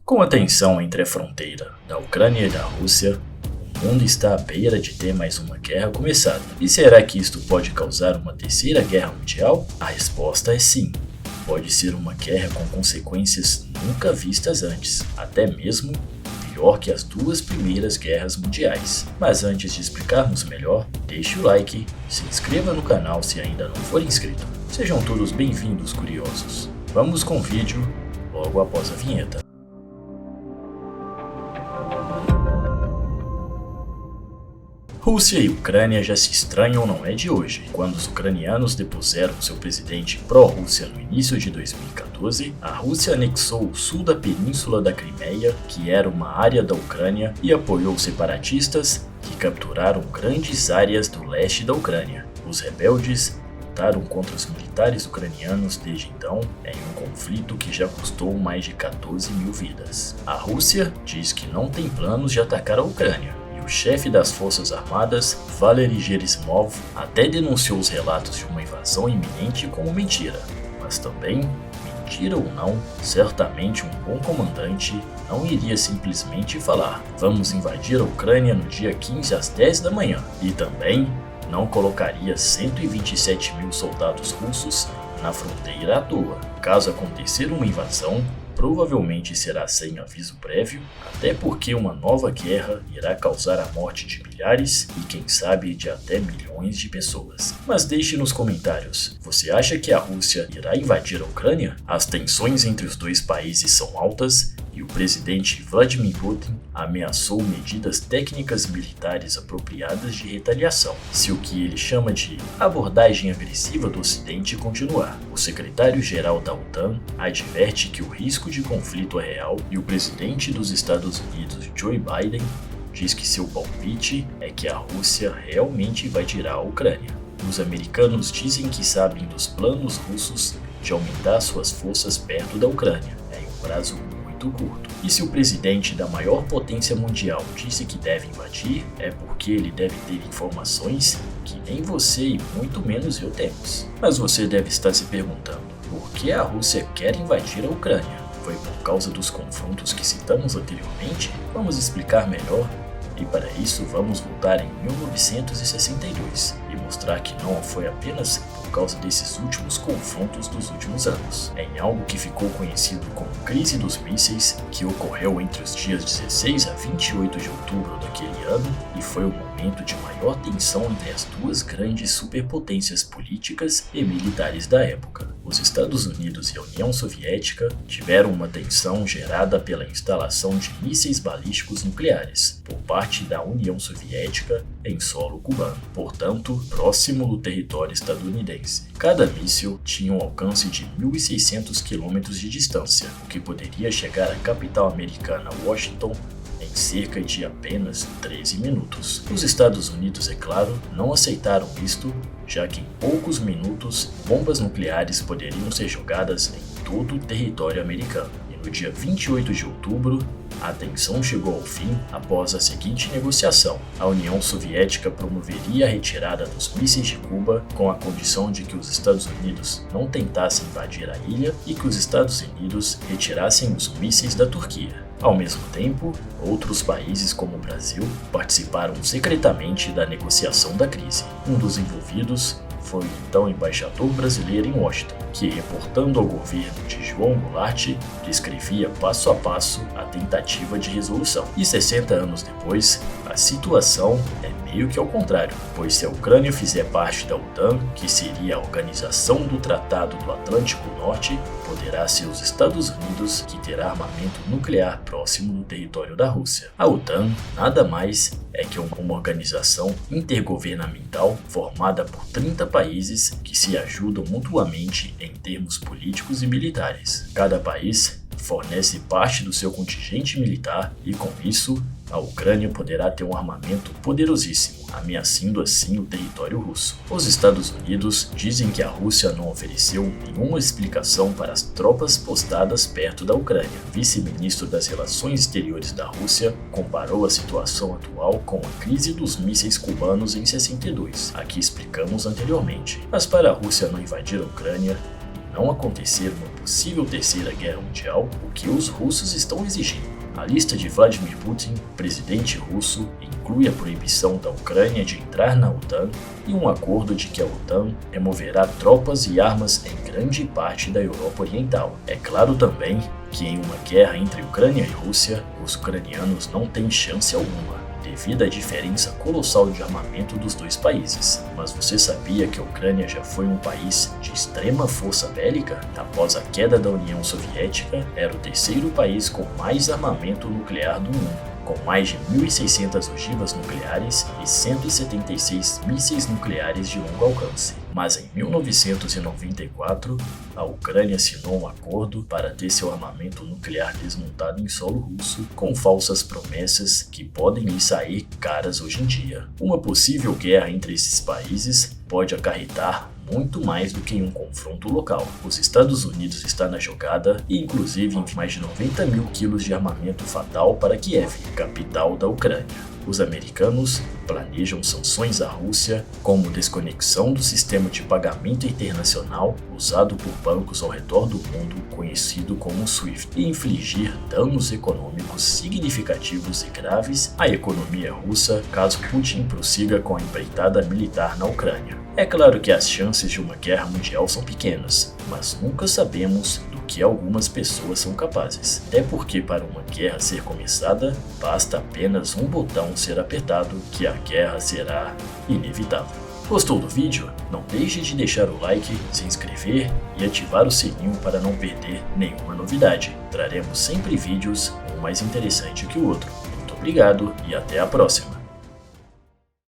Com a tensão entre a fronteira da Ucrânia e da Rússia, o mundo está à beira de ter mais uma guerra começada. E será que isto pode causar uma terceira guerra mundial? A resposta é sim. Pode ser uma guerra com consequências nunca vistas antes, até mesmo pior que as duas primeiras guerras mundiais. Mas antes de explicarmos melhor, deixe o like, se inscreva no canal se ainda não for inscrito. Sejam todos bem-vindos, curiosos. Vamos com o vídeo logo após a vinheta. Rússia e Ucrânia já se estranham não é de hoje. Quando os ucranianos depuseram seu presidente pró-Rússia no início de 2014, a Rússia anexou o sul da península da Crimeia, que era uma área da Ucrânia, e apoiou separatistas que capturaram grandes áreas do leste da Ucrânia. Os rebeldes lutaram contra os militares ucranianos desde então em um conflito que já custou mais de 14 mil vidas. A Rússia diz que não tem planos de atacar a Ucrânia. O chefe das Forças Armadas, Valery Gerasimov, até denunciou os relatos de uma invasão iminente como mentira. Mas também, mentira ou não, certamente um bom comandante não iria simplesmente falar "vamos invadir a Ucrânia no dia 15 às 10 da manhã". E também não colocaria 127 mil soldados russos na fronteira à toa. Caso acontecer uma invasão, provavelmente será sem aviso prévio, até porque uma nova guerra irá causar a morte de milhares e quem sabe de até milhões de pessoas. Mas deixe nos comentários, você acha que a Rússia irá invadir a Ucrânia? As tensões entre os dois países são altas e o presidente Vladimir Putin ameaçou medidas técnicas militares apropriadas de retaliação, se o que ele chama de abordagem agressiva do Ocidente continuar. O secretário-geral da OTAN adverte que o risco de conflito é real e o presidente dos Estados Unidos, Joe Biden, diz que seu palpite é que a Rússia realmente invadirá a Ucrânia. Os americanos dizem que sabem dos planos russos de aumentar suas forças perto da Ucrânia em um prazo muito curto. E se o presidente da maior potência mundial disse que deve invadir, é porque ele deve ter informações que nem você e muito menos eu temos. Mas você deve estar se perguntando, por que a Rússia quer invadir a Ucrânia? Foi por causa dos confrontos que citamos anteriormente? Vamos explicar melhor. E para isso vamos voltar em 1962 e mostrar que não foi apenas por causa desses últimos confrontos dos últimos anos, em algo que ficou conhecido como Crise dos Mísseis, que ocorreu entre os dias 16 a 28 de outubro daquele ano e foi o momento de maior tensão entre as duas grandes superpotências políticas e militares da época. Os Estados Unidos e a União Soviética tiveram uma tensão gerada pela instalação de mísseis balísticos nucleares por parte da União Soviética em solo cubano, portanto, próximo do território estadunidense. Cada míssil tinha um alcance de 1.600 km de distância, o que poderia chegar à capital americana, Washington, em cerca de apenas 13 minutos. Os Estados Unidos, é claro, não aceitaram isto, já que em poucos minutos bombas nucleares poderiam ser jogadas em todo o território americano. E no dia 28 de outubro, a tensão chegou ao fim após a seguinte negociação. A União Soviética promoveria a retirada dos mísseis de Cuba com a condição de que os Estados Unidos não tentassem invadir a ilha e que os Estados Unidos retirassem os mísseis da Turquia. Ao mesmo tempo, outros países como o Brasil participaram secretamente da negociação da crise. Um dos envolvidos foi o então embaixador brasileiro em Washington, que, reportando ao governo de João Goulart, descrevia passo a passo a tentativa de resolução. E 60 anos depois, a situação é meio que ao contrário, pois se a Ucrânia fizer parte da OTAN, que seria a Organização do Tratado do Atlântico Norte, poderá ser os Estados Unidos que terá armamento nuclear próximo do território da Rússia. A OTAN nada mais é que uma organização intergovernamental formada por 30 países que se ajudam mutuamente em termos políticos e militares. Cada país fornece parte do seu contingente militar e, com isso, a Ucrânia poderá ter um armamento poderosíssimo, ameaçando assim o território russo. Os Estados Unidos dizem que a Rússia não ofereceu nenhuma explicação para as tropas postadas perto da Ucrânia. O vice-ministro das Relações Exteriores da Rússia comparou a situação atual com a crise dos mísseis cubanos em 62, a que explicamos anteriormente. Mas para a Rússia não invadir a Ucrânia, não acontecer uma possível terceira guerra mundial, o que os russos estão exigindo. A lista de Vladimir Putin, presidente russo, inclui a proibição da Ucrânia de entrar na OTAN e um acordo de que a OTAN removerá tropas e armas em grande parte da Europa Oriental. É claro também que em uma guerra entre Ucrânia e Rússia, os ucranianos não têm chance alguma, devido à diferença colossal de armamento dos dois países. Mas você sabia que a Ucrânia já foi um país de extrema força bélica? Após a queda da União Soviética, era o terceiro país com mais armamento nuclear do mundo, com mais de 1.600 ogivas nucleares e 176 mísseis nucleares de longo alcance. Mas em 1994, a Ucrânia assinou um acordo para ter seu armamento nuclear desmontado em solo russo, com falsas promessas que podem lhe sair caras hoje em dia. Uma possível guerra entre esses países pode acarretar muito mais do que em um confronto local. Os Estados Unidos está na jogada e inclusive envia mais de 90 mil quilos de armamento fatal para Kiev, capital da Ucrânia. Os americanos planejam sanções à Rússia, como desconexão do sistema de pagamento internacional usado por bancos ao redor do mundo, conhecido como SWIFT, e infligir danos econômicos significativos e graves à economia russa caso Putin prossiga com a empreitada militar na Ucrânia. É claro que as chances de uma guerra mundial são pequenas, mas nunca sabemos do que algumas pessoas são capazes. Até porque para uma guerra ser começada, basta apenas um botão ser apertado que a guerra será inevitável. Gostou do vídeo? Não deixe de deixar o like, se inscrever e ativar o sininho para não perder nenhuma novidade. Traremos sempre vídeos um mais interessante que o outro. Muito obrigado e até a próxima!